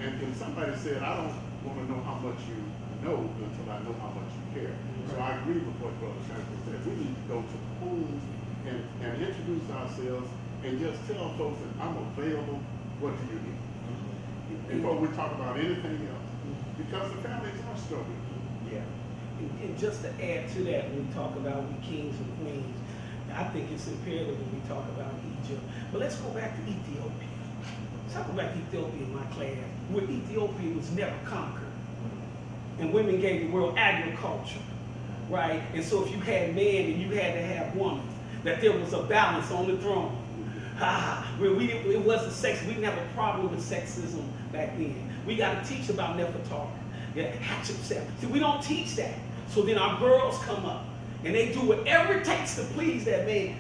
And somebody said, I don't want to know how much you know until I know how much you care. So I agree with what Brother Franklin said. We need to go to homes and introduce ourselves and just tell folks that I'm available. What do you need? Before we talk about anything else, because the families are struggling. Yeah. And just to add to that, when we talk about we kings and queens, I think it's imperative when we talk about Egypt. But let's go back to Ethiopia. Let's talk about Ethiopia in my class, where Ethiopia was never conquered. And women gave the world agriculture, right? And so if you had man and you had to have woman, that there was a balance on the throne. It wasn't sex. We didn't have a problem with sexism back then. We got to teach about Nefertari. Yeah, Hatshepsut. See, we don't teach that. So then our girls come up and they do whatever it takes to please that man.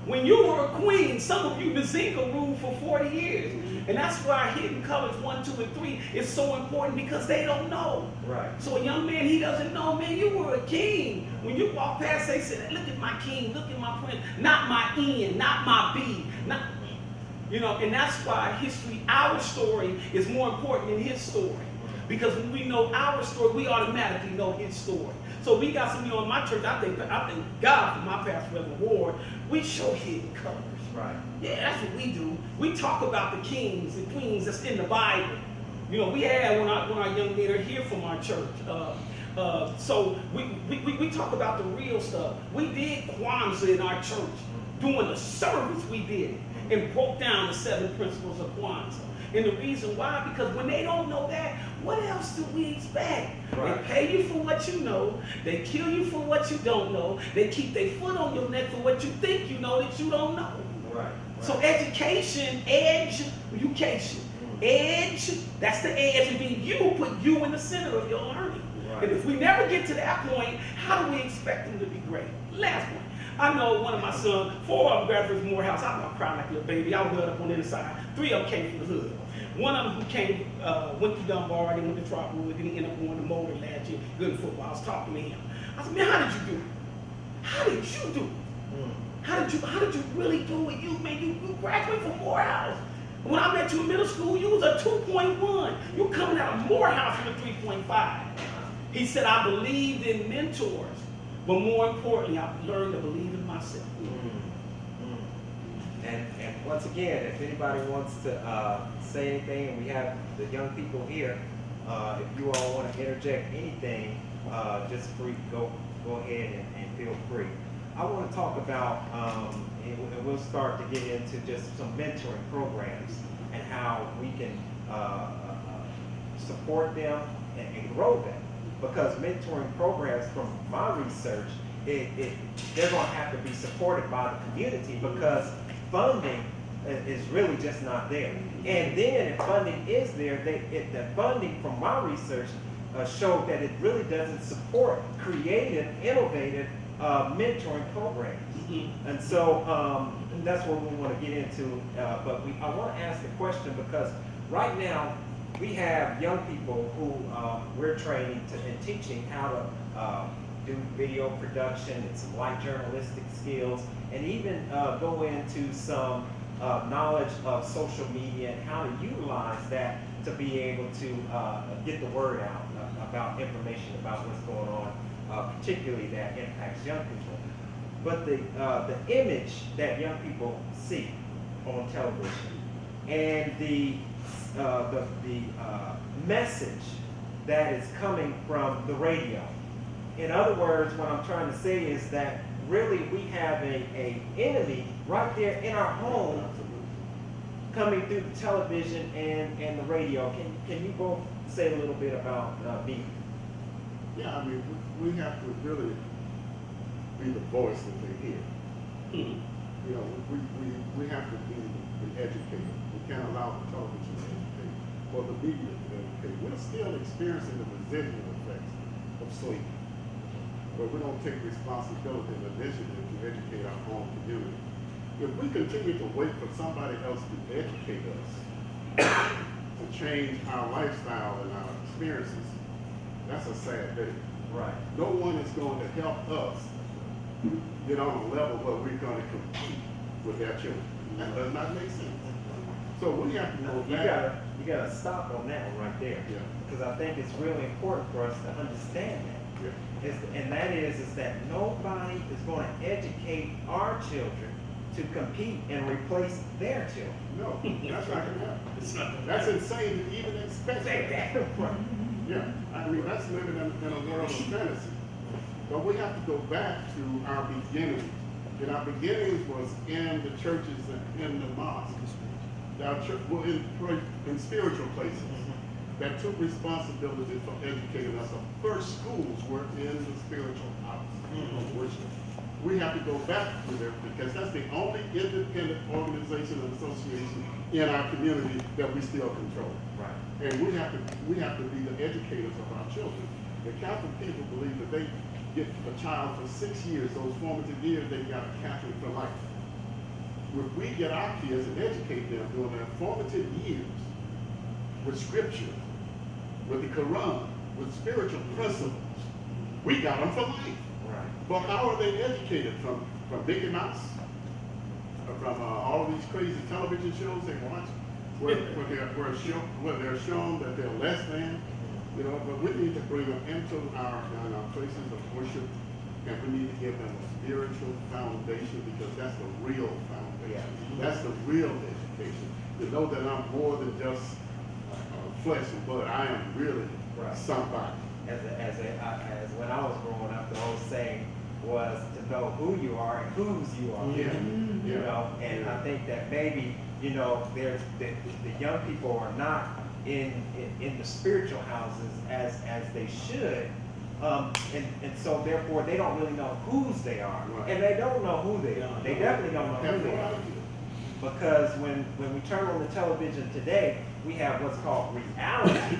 When you were a queen, some of you, Bazinga ruled for 40 years. And that's why hidden colors 1, 2, and 3 is so important, because they don't know. Right. So a young man, he doesn't know, man, you were a king. When you walk past, they say, look at my king, look at my prince, not my N, not my B, not, you know, and that's why history, our story, is more important than his story. Because when we know our story, we automatically know his story. So we got some, you know, in my church, I thank God for my pastor, Reverend Ward, we show hidden colors. Right. Yeah, that's what we do. We talk about the kings and queens that's in the Bible. You know, we had when our young men are here from our church. So we talk about the real stuff. We did Kwanzaa in our church. Doing the service, we did it and broke down the 7 principles of Kwanzaa. And the reason why, because when they don't know that, what else do we expect? Right. They pay you for what you know. They kill you for what you don't know. They keep their foot on your neck for what you think you know that you don't know. Right. So education, education, edge, that's the edge, and then you put you in the center of your learning. Right. And if we never get to that point, how do we expect them to be great? Last point. I know one of my sons, 4 of them graduated from Morehouse. I was crying like a little baby. I was hood up on the inside. 3 of them came from the hood. One of them who came, went to Dunbar, then went to Trotwood, then he ended up going to Motor last year, good in football. I was talking to him. I said, man, how did you do it? How did you do it? How did you really do it? You, man, you graduated from Morehouse. When I met you in middle school, you was a 2.1. You coming out of Morehouse with a 3.5. He said, I believed in mentors, but more importantly, I learned to believe in myself. And once again, if anybody wants to say anything, and we have the young people here, if you all want to interject anything, just go ahead and feel free. I want to talk about, and we'll start to get into just some mentoring programs and how we can support them and grow them. Because mentoring programs, from my research, they're going to have to be supported by the community, because funding is really just not there. And then if funding is there, the funding from my research showed that it really doesn't support creative, innovative mentoring programs. And so that's what we want to get into. But I want to ask the question, because right now we have young people who we're training and teaching how to do video production and some light journalistic skills, and even go into some knowledge of social media and how to utilize that to be able to get the word out about information about what's going on, particularly that impacts young people. But the image that young people see on television and the message that is coming from the radio. In other words, what I'm trying to say is that really we have a enemy right there in our home coming through the television and the radio. Can you both say a little bit about media? Yeah, I mean, we have to really be the voice that they hear. You know, we have to be the educator. We can't allow the television to educate or the media to educate. We're still experiencing the residual effects of sleep, where we don't take responsibility and initiative to educate our own community. If we continue to wait for somebody else to educate us, to change our lifestyle and our experiences, that's a sad day. Right. No one is going to help us get on a level where we're going to compete with their children. That does not make sense. So we have to go You back. gotta stop on that one right there. Yeah. Because I think it's really important for us to understand that. Yeah. And that is that nobody is going to educate our children to compete and replace their children. No, that's not gonna happen. It's not gonna That's happen. insane to even expect Say that. that. Right. Yeah, I mean, that's living in a world of fantasy. But we have to go back to our beginnings. And our beginnings was in the churches and in the mosques. Our church, well, in spiritual places that took responsibility for educating us. The first schools were in the spiritual house of worship. We have to go back to there because that's the only independent organization and association in our community that we still control. Right. And we have to be the educators of our children. The Catholic people believe that they get a child for 6 years, those formative years, they got a Catholic for life. If we get our kids and educate them during their formative years with scripture, with the Quran, with spiritual principles, we got them for life. Right. But how are they educated? From Mickey Mouse? Or from all of these crazy television shows they watch? Where they're shown that they're less than? You know, but we need to bring them into our places of worship, and we need to give them a spiritual foundation because that's the real foundation. Yeah. That's the real education. To know that I'm more than just flesh and blood. I am really Right. somebody. As when I was growing up, the old saying was to know who you are and whose you are. Yeah. You Yeah. know, and I think that maybe, you know, there's the young people are not in the spiritual houses as they should, and so therefore they don't really know whose they are, Right. and they don't know who they are. They definitely don't know Have who no they are. idea. Because when we turn on the television today, we have what's called reality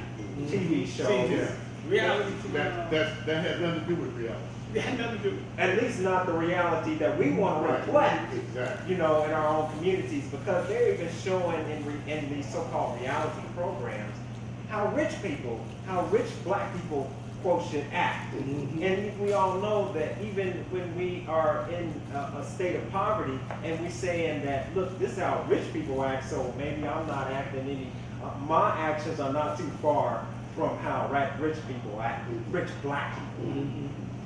TV shows. Yeah. Reality That has nothing to do with reality. They had nothing to do. At least not the reality that we want to Right. reflect, Exactly. you know, in our own communities, because they're even showing in these so-called reality programs how rich black people, quote, should act. Mhm. And we all know that even when we are in a state of poverty and we saying that, look, this is how rich people act, so maybe I'm not acting any, my actions are not too far from how rich people act, rich black people.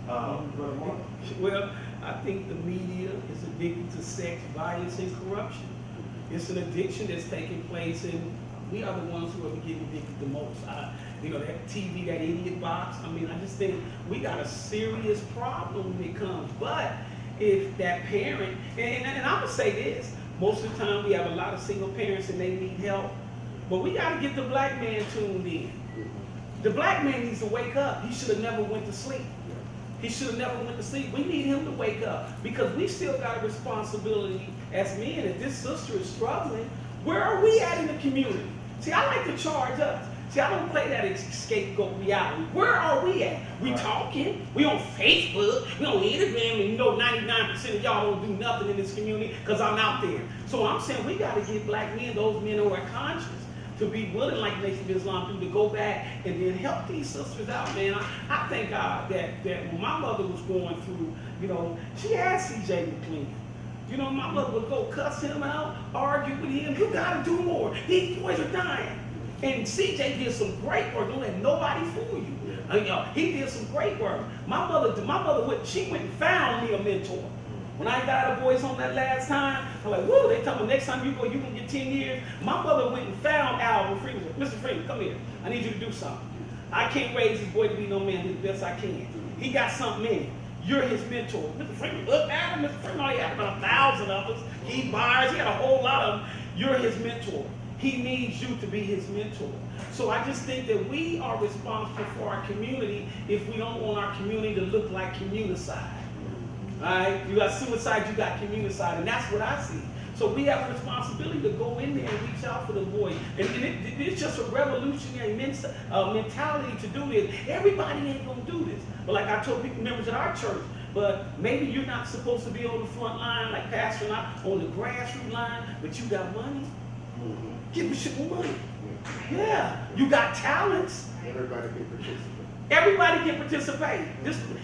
Brother Mark? Well, I think the media is addicted to sex, violence, and corruption. It's an addiction that's taking place, and we are the ones who are getting addicted the most. You know, that TV, that idiot box. I mean, I just think we got a serious problem when it comes. But if that parent, and I'm gonna say this, most of the time we have a lot of single parents and they need help, but we got to get the black man tuned in. The black man needs to wake up. He should have never went to sleep. He should have never went to sleep. We need him to wake up because we still got a responsibility as men. If this sister is struggling, where are we at in the community? See, I like to charge us. See, I don't play that scapegoat reality. Where are we at? We Right. talking. We on Facebook. We on Instagram, and you know 99% of y'all don't do nothing in this community because I'm out there. So I'm saying we got to get black men, those men who are conscious, to be willing, like Nation of Islam do, to go back and then help these sisters out, man. I thank God that when my mother was going through, you know, she had C.J. McLean. You know, my mother would go cuss him out, argue with him. You gotta do more. These boys are dying. And C.J. did some great work. Don't let nobody fool you. You know, he did some great work. My mother she went and found me a mentor. When I got out of boys home that last time, I'm like, whoa, they tell me next time you go, you're gonna get 10 years. My mother went and found Alvin Freeman. Mr. Freeman, come here. I need you to do something. I can't raise this boy to be no man the best I can. He got something in him. You're his mentor. Mr. Freeman, look at him. Mr. Freeman, he had about 1,000 of us. He buys, he had a whole lot of them. You're his mentor. He needs you to be his mentor. So I just think that we are responsible for our community if we don't want our community to look like communicide. All right, you got suicide, you got communicide, and that's what I see. So we have a responsibility to go in there and reach out for the boys. And it's just a revolutionary mentality to do this. Everybody ain't gonna do this. But like I told people, members of our church, but maybe you're not supposed to be on the front line like Pastor and I, on the grassroots line, but you got money. Give me shit more money. Yeah, you got talents. Everybody can participate. Everybody can participate.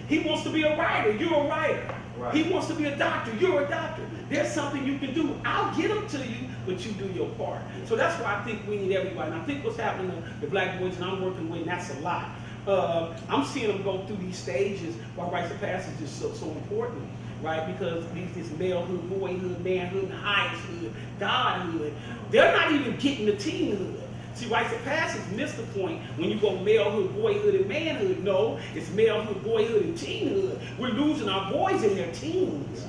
He wants to be a writer, you're a writer. Right. He wants to be a doctor, you're a doctor. There's something you can do. I'll get them to you, but you do your part. So that's why I think we need everybody. And I think what's happening to the black boys and I'm working with, and that's a lot. I'm seeing them go through these stages why rites of passage is so important, right? Because this malehood, boyhood, manhood, highesthood, godhood, they're not even getting the teenhood. See, rites of passage missed the point when you go malehood, boyhood, and manhood. No, it's malehood, boyhood, and teenhood. We're losing our boys in their teens.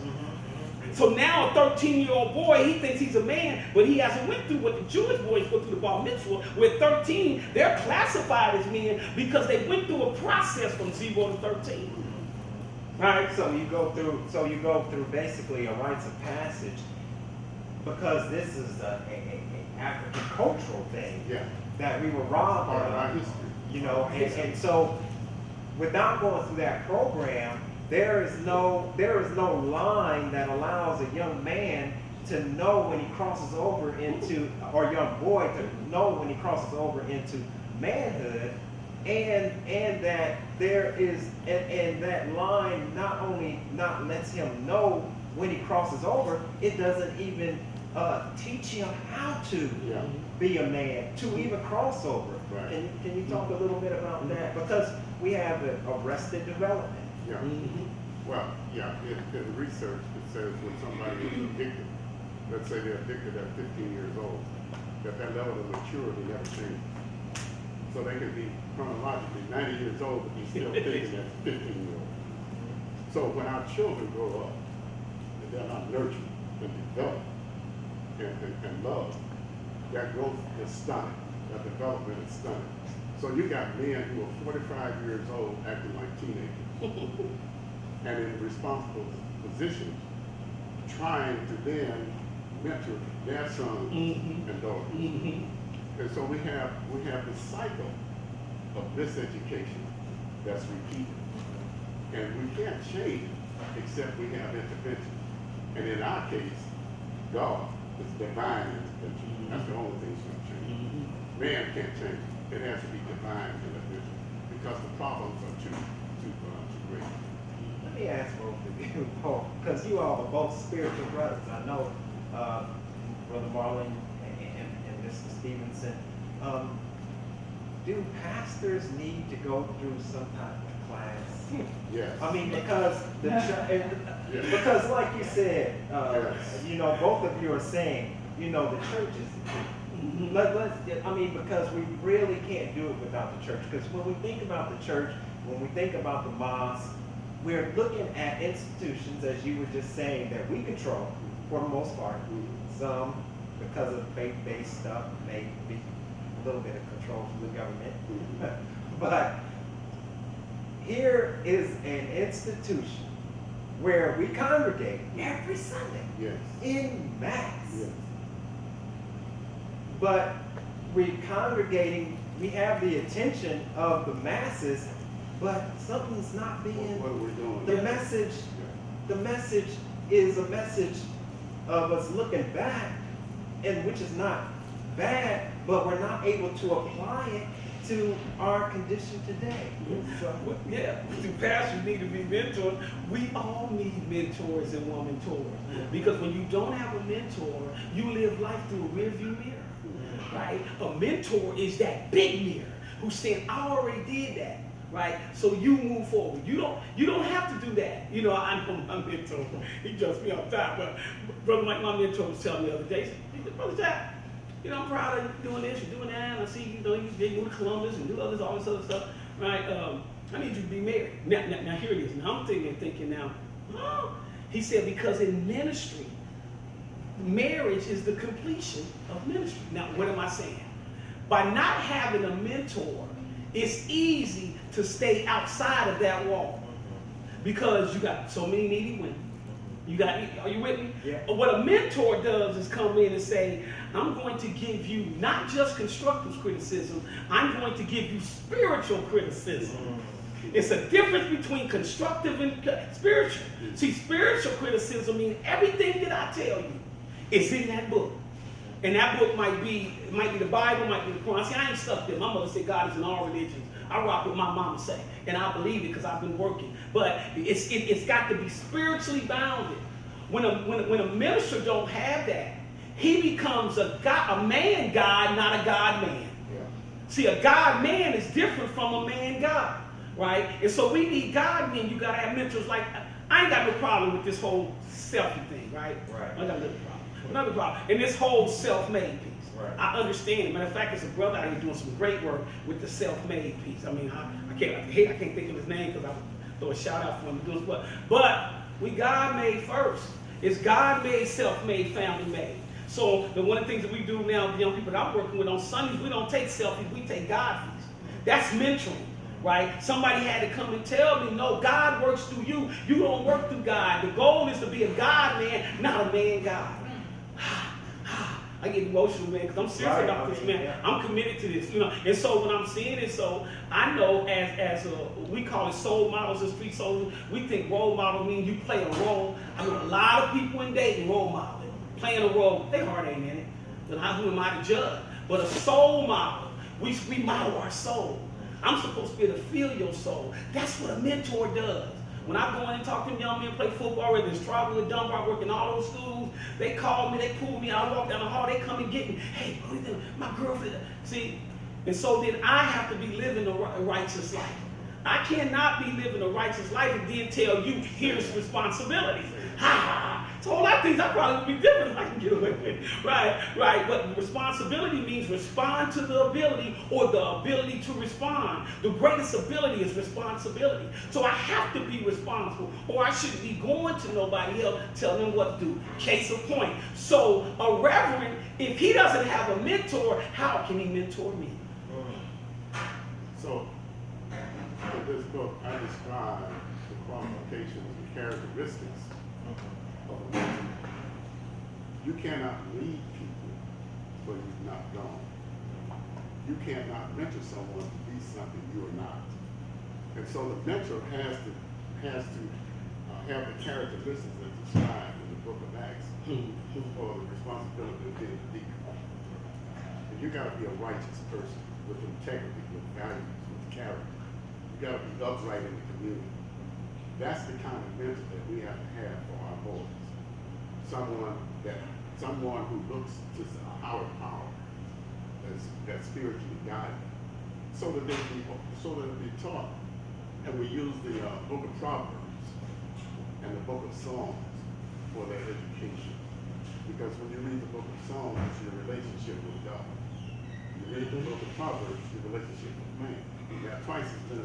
So now a 13-year-old boy, he thinks he's a man, but he hasn't went through what the Jewish boys go through the bar mitzvah. Where 13, they're classified as men because they went through a process from 0 to 13. Right, so you go through basically a rites of passage because this is a African cultural thing that we were robbed Part of our of, history. you know, and so without going through that program, there is no line that allows a young man to know when he crosses over into, or a young boy to know when he crosses over into manhood, and that there is, and that line not lets him know when he crosses over, it doesn't even teach him how to be a man, to even cross over. Right. Can you talk a little bit about that? Because we have arrested development. Yeah. Well, in the research, it says when somebody is addicted, let's say they're addicted at 15 years old, that level of maturity never changes. So they can be chronologically 90 years old, but be still thinking as 15-year-old. So when our children grow up, and they're not nurtured and developed and loved, that growth is stunning. That development is stunning. So you got men who are 45 years old acting like teenagers and in responsible positions, trying to then mentor their sons and daughters. And so we have this cycle of miseducation that's repeated. And we can't change it except we have intervention. And in our case, God is divine intervention. That's the only thing that's going to change. Man can't change it. It has to be divine intervention because the problems are too great. Let me ask both of you, because you all are both spiritual brothers. I know Brother Marlon and Mr. Stevenson. Do pastors need to go through some type of class? Yes. I mean, because because like you said, you know, both of you are saying, you know, the church is. Because we really can't do it without the church. Because when we think about the church, when we think about the mosque, we're looking at institutions, as you were just saying, that we control for the most part. Some, because of faith-based stuff, may be a little bit of control from the government. But here is an institution where we congregate every Sunday in mass. Yes. But we're congregating, we have the attention of the masses, but something's not being. What are we doing? The message is a message of us looking back, and which is not bad, but we're not able to apply it to our condition today. So, The pastors need to be mentored. We all need mentors and women-mentors. Because when you don't have a mentor, you live life through a rearview mirror. Right? A mentor is that big mirror who's saying, I already did that. Right? So you move forward. You don't have to do that. You know, I know my mentor. He jumps me off top. But Brother Mike, my mentor was telling me the other day, he said, Brother Jack, you know, I'm proud of you doing this, you're doing that, and I see, you know, you go to Columbus and do all this other stuff. Right? I need you to be married. Now here it is. Now I'm thinking now, he said, because in ministry, marriage is the completion of ministry. Now, what am I saying? By not having a mentor, it's easy to stay outside of that wall because you got so many needy women. Are you with me? Yeah. What a mentor does is come in and say, I'm going to give you not just constructive criticism, I'm going to give you spiritual criticism. It's a difference between constructive and spiritual. See, spiritual criticism means everything that I tell you is in that book. And that book might be It might be the Bible, might be the Quran. See, I ain't stuck there. My mother said God is in all religions. I rock with my mama say, and I believe it because I've been working. But it's got to be spiritually bounded. When a minister don't have that, he becomes a man God, not a God man. Yeah. See, a God man is different from a man God, right? And so we need God men. You gotta have mentors. Like, I ain't got no problem with this whole selfie thing, right? Right. I got another problem. Another problem. And this whole self-made piece. Right. I understand it. Matter of fact, there's a brother out here doing some great work with the self-made piece. I mean, I can't think of his name because I would throw a shout out for him doing what. But we God made first. It's God made, self-made, family made. So one of the things that we do now, the young people that I'm working with on Sundays, we don't take selfies, we take God fees. That's mentoring, right? Somebody had to come and tell me, no, God works through you. You don't work through God. The goal is to be a God man, not a man God. I get emotional, man, because I'm serious about this, man. Yeah. I'm committed to this, you know. And so when I'm seeing it, so I know as we call it soul models and street soldiers, we think role model means you play a role. I mean, a lot of people in dating role modeling, playing a role. Their heart ain't in it. But who am I to judge? But a soul model, we model our soul. I'm supposed to be able to feel your soul. That's what a mentor does. When I go in and talk to them young men, play football, whether it's Tribal or Dunbar, I work in all those schools, they call me, they pull me out, I walk down the hall, they come and get me. Hey, what do you think? My girlfriend. See, and so then I have to be living a righteous life. I cannot be living a righteous life and then tell you, here's responsibility. So a lot of things I probably would be different if I can get away with it. Right. But responsibility means respond to the ability or the ability to respond. The greatest ability is responsibility. So I have to be responsible or I shouldn't be going to nobody else telling them what to do. Case in point. So a reverend, if he doesn't have a mentor, how can he mentor me? So in this book, I describe the qualifications and characteristics of a mentor. You cannot lead people where you've not gone. You cannot mentor someone to be something you are not. And so the mentor has to have the characteristics that's described in the book of Acts for the responsibility of being a deacon. And you got to be a righteous person with integrity, with values, with character. You got to be upright in the community. That's the kind of mentor that we have to have for our boys. Someone who looks to a higher power that's spiritually guided, so that they be taught. And we use the book of Proverbs and the book of Psalms for their education. Because when you read the book of Psalms, it's your relationship with God. You read the book of Proverbs, your relationship with man. You got twice as many